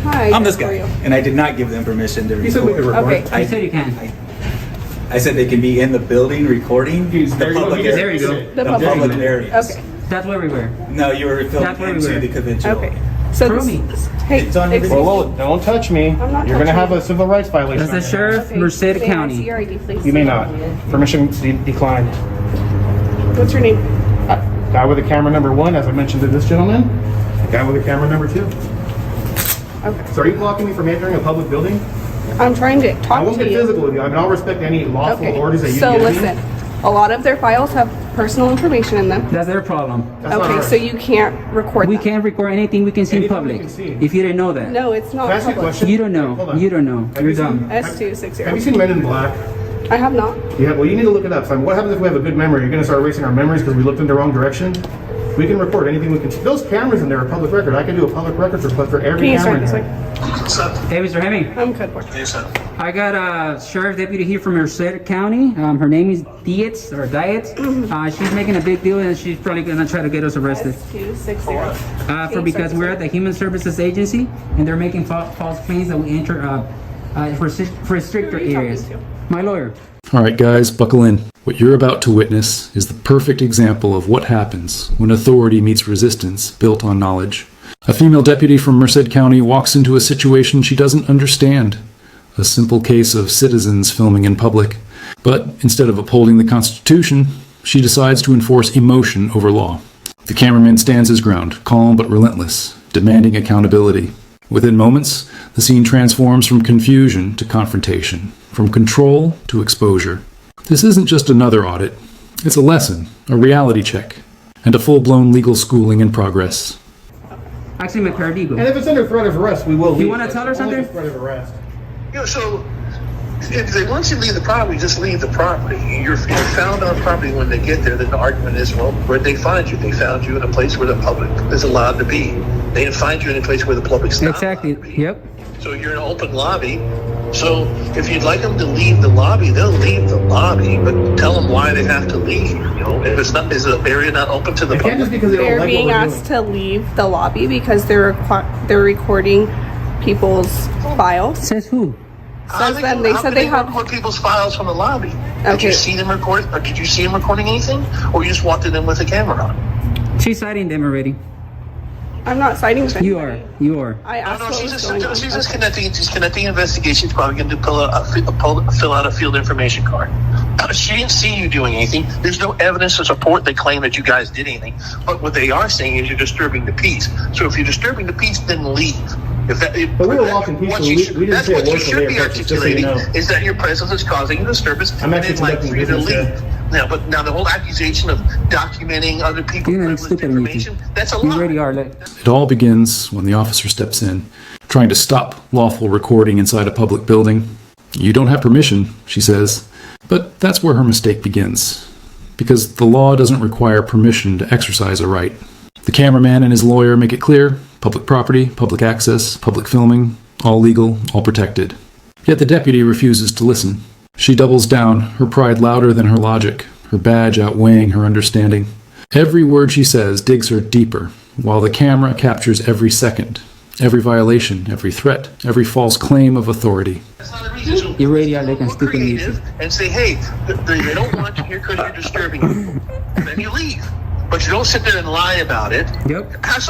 Hi. I'm this how are guy, you? and I did not give them permission to record. He said we could record. Okay. You said you can. I said they can be in the building recording the There you go. public There areas. you go. The The public. public areas. Okay. That's where we were. No, you were That's filming where we into were. the convention. Okay. So Prove me. Hey, It's on your excuse video. Whoa, don't touch me. I'm not You're gonna touching have you. a civil rights violation. That's the sheriff, Okay. Merced May I see County. your ID, please? You may not. Permission declined. What's your name? Guy with the camera number 1, as I mentioned to this gentleman. Guy with the camera number 2. Okay. So are you blocking me from entering a public building? I'm trying to I talk won't to get you. physical with you. I mean, I'll respect any lawful Okay. orders that you So give listen, me. a lot of their files have personal information in them. That's their problem. That's not Okay, ours. so you can't record We them. can't record anything we can see in Anything we public. can see. If you didn't know that. No, it's not Can I ask you a public. question? You don't Hold know. on. You don't know. Have You're you seen- dumb. S260. Have you seen Men in Black? I have not. Yeah, well, you need to look it up. So what happens if we have a good memory? You're going to start erasing our memories because we looked in the wrong direction? We can record anything we can. Those cameras in there are public record. I can do a public records request for every Can you camera start in this there. way? Hey, Mr. Hemming. I'm good. Boy. I got a sheriff deputy here from Merced County. Her name is Dietz or Dietz. She's making a big deal and she's probably gonna try to get us arrested. S260. Because we're at the Human Services Agency and they're making false claims that we enter for stricter Who are you talking areas. to? My lawyer. All right, guys, buckle in. What you're about to witness is the perfect example of what happens when authority meets resistance built on knowledge. A female deputy from Merced County walks into a situation she doesn't understand. A simple case of citizens filming in public. But instead of upholding the Constitution, she decides to enforce emotion over law. The cameraman stands his ground, calm but relentless, demanding accountability. Within moments, the scene transforms from confusion to confrontation, from control to exposure. This isn't just another audit. It's a lesson, a reality check, and a full-blown legal schooling in progress. Actually, my paralegal. And if it's under threat of arrest, we will leave. You wanna tell her It's only something? Threat of arrest. So if they want you to leave the property, just leave the property. You're found on property when they get there. Then the argument is, well, where'd they find you? They found you in a place where the public is allowed to be. They didn't find you in a place where the public's not Exactly. allowed to be. Yep. So you're in an open lobby. So if you'd like them to leave the lobby, they'll leave the lobby, but tell them why they have to leave. You know, if it's not, is the area not open to the It can't just public? because they don't They're like being what we're asked doing. to leave the lobby because they're recording people's files. Says who? Says them. They said they have. record people's files from the lobby. Did Okay. you see them record? Or did you see them recording anything, or you just walked in them with a camera on? She's citing them already. I'm not citing them. You are. You are. I No, asked no, what she's was just, going on. she's just Okay. connecting. She's connecting investigations. Probably going to fill out a field information card. She didn't see you doing anything. There's no evidence to support they claim that you guys did anything. But what they are saying is you're disturbing the peace. So if you're disturbing the peace, then leave. But we were walking peacefully. We didn't that's say a what you word till should they be approached us, just so you articulating know. is that your presence is causing a disturbance. I'm and actually they'd like conducting for you to business leave. Now the whole accusation of documenting other people's You're not privileged stupid or information, anything. that's a You lie. already are. Like, It all begins when the officer steps in, trying to stop lawful recording inside a public building. You don't have permission, she says, but that's where her mistake begins. Because the law doesn't require permission to exercise a right. The cameraman and his lawyer make it clear: public property, public access, public filming, all legal, all protected. Yet the deputy refuses to listen. She doubles down, her pride louder than her logic, her badge outweighing her understanding. Every word she says digs her deeper, while the camera captures every second, every violation, every threat, every false claim of authority. That's not a reason. So You already are like a we're stupid creative and say, hey, they don't want you here because you're disturbing them. Then you leave. But you don't sit there and lie about it. Yep. Have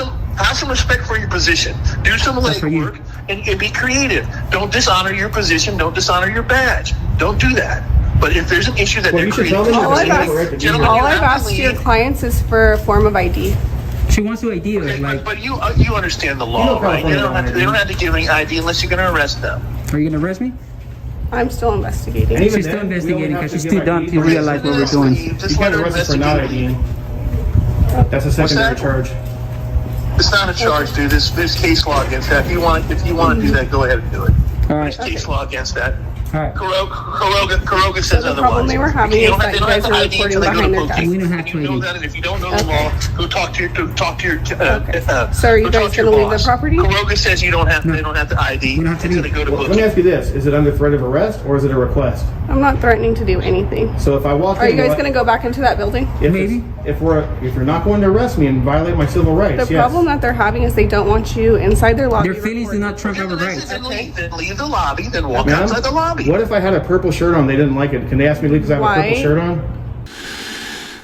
some respect for your position. Do some That's for you. legwork and be creative. Don't dishonor your position. Don't dishonor your badge. Don't do that. But if there's an issue that Well, they're you should creating, tell them All that I've they have a right to asked, be Gentlemen, all you I've have to asked your leave. clients is for a form of ID. she wants to ID us. Okay, Like, but you understand the You law, know right? They California don't have to give any ID unless you're going to arrest them. are you gonna arrest me? I'm still investigating. And even She's still then, we investigating don't have because to she's give too dumb ID. to realize what we're Just doing. leave. Just You let got her arrested for not investigate. IDing. That's a secondary that? charge. It's not a charge, dude. There's case law against that. If you want to do that, go ahead and do it. All right. There's case law against that. All right. Kuroga says the otherwise. problem they were having They is don't have- that they you don't have guys to are ID recording until they go to behind their booking. back. We don't have to You know ID. that, and if you don't know the Okay. law, go talk to your. So are you go guys talk to your gonna leave the boss. property? Kuroga says you don't have. They don't have to ID We don't have to until they leave. go to Well, let me booking. ask you this: is it under threat of arrest or is it a request? I'm not threatening to do anything. So if I walk Are in, you guys gonna go back into that building? Maybe. if you're not going to arrest me and violate my civil rights, The yes. problem that they're having is they don't want you inside their lobby. Their feelings do recording. not trump our rights. Then leave the lobby. Then walk Ma'am, outside the lobby. what if I had a purple shirt on? They didn't like it. Can they ask me to leave because I have a Why? purple shirt on?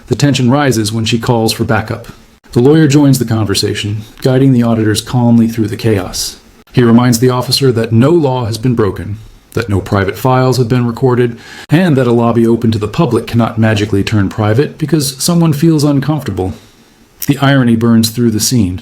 The tension rises when she calls for backup. The lawyer joins the conversation, guiding the auditors calmly through the chaos. He reminds the officer that no law has been broken, that no private files have been recorded, and that a lobby open to the public cannot magically turn private because someone feels uncomfortable. The irony burns through the scene.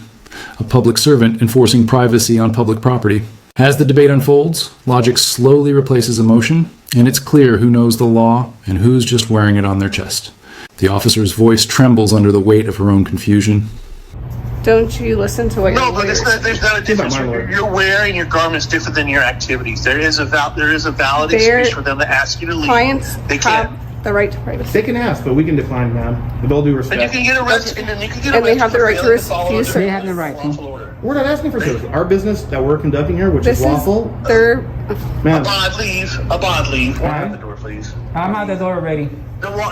A public servant enforcing privacy on public property. As the debate unfolds, logic slowly replaces emotion, and it's clear who knows the law and who's just wearing it on their chest. The officer's voice trembles under the weight of her own confusion. Don't you listen to what No, your but lawyers there's not a difference. my lawyer. You're wearing your garments different than your activities. There is a valid Their excuse for them to ask you to leave. clients They can't. have the right to privacy. They can ask, but we can decline, ma'am. With all due And you respect. can get arrested. And then you can get And they arrested have the for right to failing follow refuse the They have the right to. lawful order. We're not asking for service. Our business that we're conducting here, which This is lawful, is their. ma'am. A bond leave. Walk out Alright. the door, please. I'm out the door already.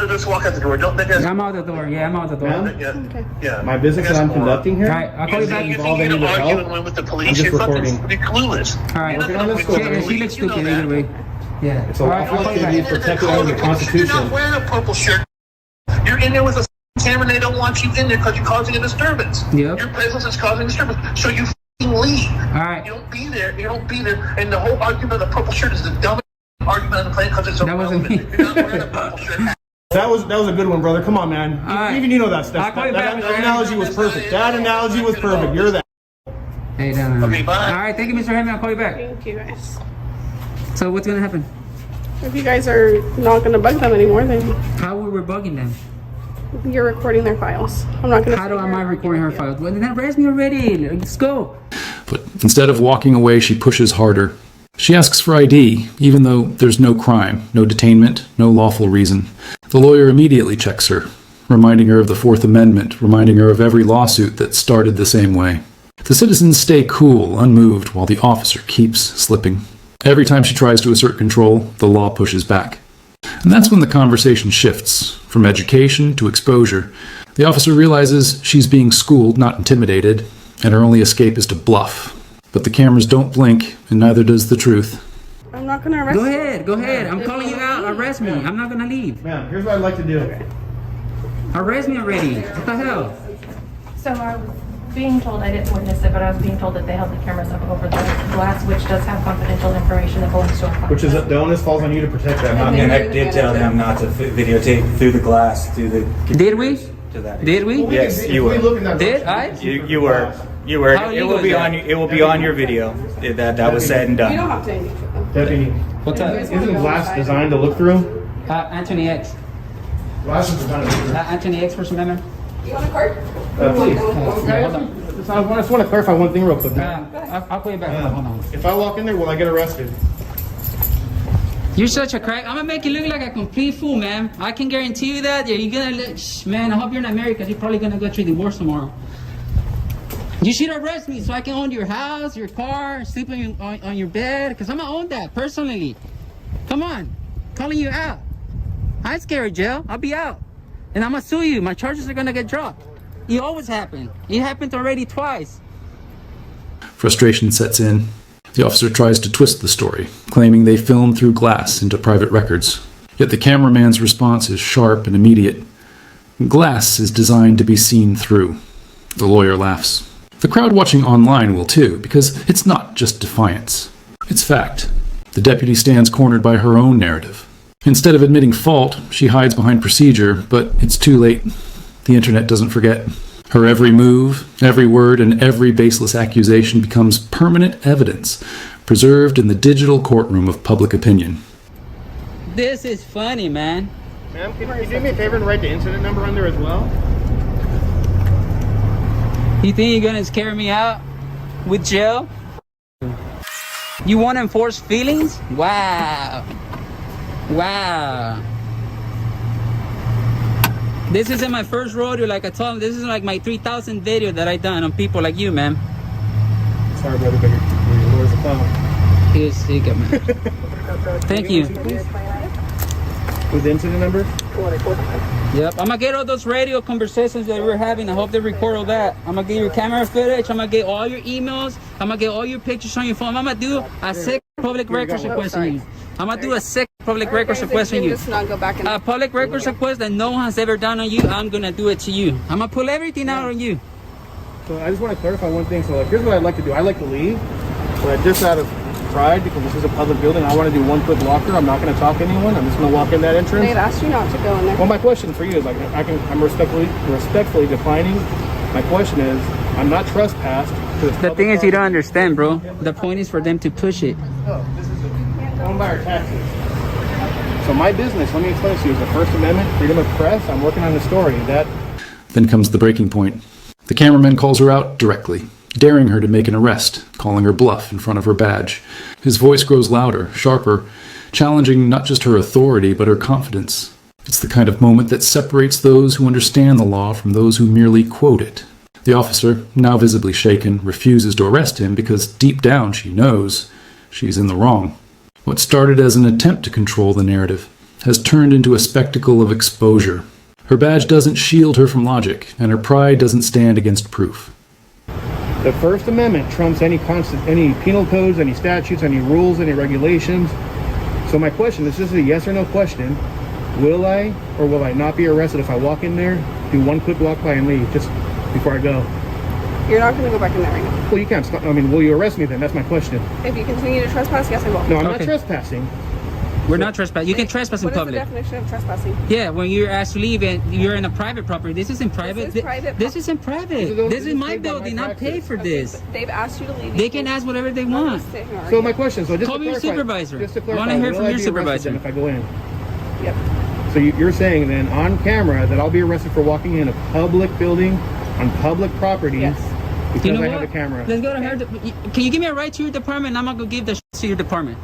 Just walk out the door. Don't. That doesn't. I'm out the door. Yeah, I'm out the door. Ma'am? All Yeah. Yeah. My business that I'm conducting here. right, I'll call you back. You Involve think you're any gonna of the argue help? and win with the I'm police? just You're recording. fucking clueless. All right. You're not Working on gonna this win. story. She looks stupid either way. Yeah. It's a All right, lawful I'll call you activity back. protected under the You're not Constitution. wearing a purple shirt. You're in there with a camera and they don't want you in there because you're causing a disturbance. Yep. Your presence is causing a disturbance. So you f***ing leave. All right. You don't be there. You don't be there. And the whole argument of the purple shirt is the dumbest argument on the planet because it's That wasn't irrelevant. me. You're not wearing a purple shirt. That was a good one, brother. Come on, man. right. Even you know that stuff. I'll call you That, back, that Mr. analogy was perfect. That analogy was perfect. You're that. Hey, no. Okay, bye. All right, thank you, Mr. Hammond. I'll call you back. Thank you guys. So what's gonna happen? If you guys are not gonna bug them anymore, then How we were bugging them? you're recording their files. I'm not gonna. How do sit am I here and recording her argue with files? Well, then arrest me already. Let's go. But instead of walking away, she pushes harder. She asks for ID, even though there's no crime, no detainment, no lawful reason. The lawyer immediately checks her, reminding her of the Fourth Amendment, reminding her of every lawsuit that started the same way. The citizens stay cool, unmoved, while the officer keeps slipping. Every time she tries to assert control, the law pushes back. And that's when the conversation shifts, from education to exposure. The officer realizes she's being schooled, not intimidated, and her only escape is to bluff. But the cameras don't blink, and neither does the truth. you. I'm not gonna arrest Go you. ahead. Go ahead. I'm calling you out. Arrest me. I'm not gonna leave. Ma'am, here's what I'd like to do. Arrest me already. What the hell? So I was being told, I didn't witness it, but I was being told that they held the cameras up over the glass, which does have confidential information that belongs to our Which is client. the onus falls on you to protect that, not me. And I did tell them not to videotape through the glass, through the. Did we? To that. Did we? Yes, If you we were. look in that Did box- I? You were. You were. How It will illegal be is on. that? It will be on your video. That was said and You don't done. have to engage with them. Deputy, What's up? isn't glass designed to look through? Anthony X. Glass is designed to look through. Anthony X, First Amendment. You want a card? Please. Yeah, hold on. I just want to clarify one thing real quick. I'll call you back. Hold on. If I walk in there, will I get arrested? You're such a crack. I'm gonna make you look like a complete fool, man. I can guarantee you that. You're gonna look, man. I hope you're not married because you're probably gonna go through divorce tomorrow. You should arrest me so I can own your house, your car, sleep on your bed. Because I'm gonna own that personally. Come on, calling you out. I ain't scared of jail. I'll be out, and I'm gonna sue you. My charges are gonna get dropped. It always happen. It happened already twice. Frustration sets in. The officer tries to twist the story, claiming they filmed through glass into private records. Yet the cameraman's response is sharp and immediate. Glass is designed to be seen through. The lawyer laughs. The crowd watching online will too, because it's not just defiance. It's fact. The deputy stands cornered by her own narrative. Instead of admitting fault, she hides behind procedure, but it's too late. The internet doesn't forget. Her every move, every word, and every baseless accusation becomes permanent evidence, preserved in the digital courtroom of public opinion. This is funny, man. Ma'am, can you do me a favor and write the incident number on there as well? You think you're gonna scare me out with jail? You want to enforce feelings? Wow. Wow. This isn't my first rodeo, like I told him. This is like my 3,000 video that I done on people like you, man. Sorry, brother, but your lawyer's a clown. He is sick, man. Thank you. With the incident number? Yep, I'm gonna get all those radio conversations that we're having. I hope they record all that. I'm gonna get your camera footage. I'm gonna get all your emails. I'm gonna get all your pictures on your phone. I'm gonna do a sick public records request on you. I'm gonna do a sick public records request on you. Just not go back and A public records request that no one has ever done on you. I'm gonna do it to you. I'm gonna pull everything out on you. So I just want to clarify one thing. So like, here's what I'd like to do. I'd like to leave, but just out of pride, because this is a public building, I want to do one quick walker. I'm not going to talk to anyone. I'm just going to walk in that entrance. they'd asked you not to go in there. Well, my question for you is like, I'm respectfully defining. My question is, I'm not trespassed. The thing is, you don't understand, bro. The point is for them to push it. Oh, this is owned by our taxes. So my business, let me explain this to you, is the First Amendment, freedom of press. I'm working on the story. Then comes the breaking point. The cameraman calls her out directly, daring her to make an arrest, calling her bluff in front of her badge. His voice grows louder, sharper, challenging not just her authority, but her confidence. It's the kind of moment that separates those who understand the law from those who merely quote it. The officer, now visibly shaken, refuses to arrest him because deep down she knows she's in the wrong. What started as an attempt to control the narrative has turned into a spectacle of exposure. Her badge doesn't shield her from logic, and her pride doesn't stand against proof. The First Amendment trumps any penal codes, any statutes, any rules, any regulations. So my question, this is a yes or no question. Will I or will I not be arrested if I walk in there, do one quick walk by and leave just before I go? You're not going to go back in there right now. Well, you can't stop. I mean, will you arrest me then? That's my question. If you continue to trespass, yes, I will. No, I'm not Okay. trespassing. We're not trespassing. You can trespass in What is the public. definition of trespassing? Yeah, when you're asked to leave and you're in a private property. This isn't private. This is private. This isn't private. This is my building. I paid for this. They've asked you to leave. They can ask whatever they want. So my question, so just Call to me your clarify, supervisor. Just to I clarify, wanna hear will from I your be arrested supervisor. then if I go in? Yep. So you're saying then on camera that I'll be arrested for walking in a public building on public property Yes. because You know I what? have a camera. Let's go to her. Can you give me a ride to your department? I'm gonna go give the to your department.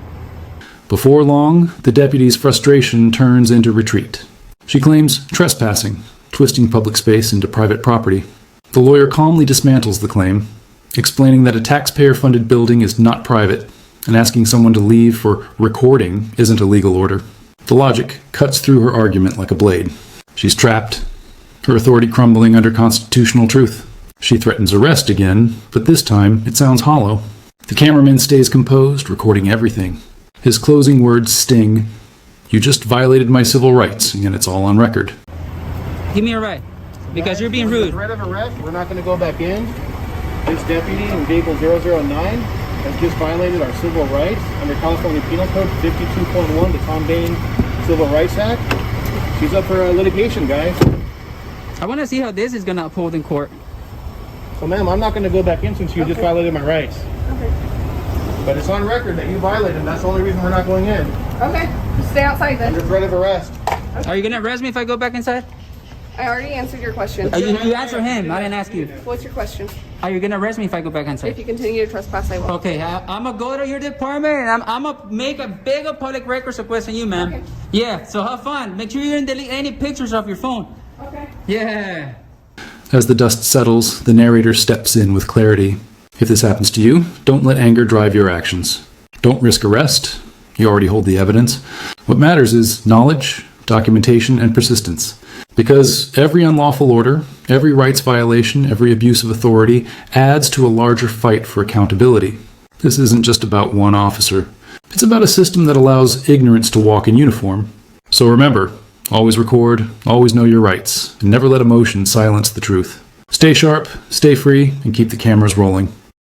Before long, the deputy's frustration turns into retreat. She claims trespassing, twisting public space into private property. The lawyer calmly dismantles the claim, explaining that a taxpayer-funded building is not private, and asking someone to leave for recording isn't a legal order. The logic cuts through her argument like a blade. She's trapped, her authority crumbling under constitutional truth. She threatens arrest again, but this time it sounds hollow. The cameraman stays composed, recording everything. His closing words sting. You just violated my civil rights, and it's all on record. Give me a ride, because you're being Under rude. threat of arrest, we're not going to go back in. This deputy in vehicle 009 has just violated our civil rights under California Penal Code 52.1, the Tom Bain Civil Rights Act. She's up for litigation, guys. I want to see how this is gonna uphold in court. So, ma'am, I'm not going to go back in since you just violated my rights. Okay. But it's on record that you violated them. That's the only reason we're not going in. Okay. Just stay outside then. Under threat of arrest. Are you gonna arrest me if I go back inside? I already answered your question. You answer him. I didn't ask you. What's your question? Are you gonna arrest me if I go back inside? If you continue to trespass, I will. Okay, I'm gonna go to your department and I'm gonna make a bigger public records request on you, ma'am. Okay. Yeah, so have fun. Make sure you didn't delete any pictures off your phone. Okay. Yeah. As the dust settles, the narrator steps in with clarity. If this happens to you, don't let anger drive your actions. Don't risk arrest. You already hold the evidence. What matters is knowledge, documentation, and persistence. Because every unlawful order, every rights violation, every abuse of authority adds to a larger fight for accountability. This isn't just about one officer. It's about a system that allows ignorance to walk in uniform. So remember, always record, always know your rights, and never let emotion silence the truth. Stay sharp, stay free, and keep the cameras rolling.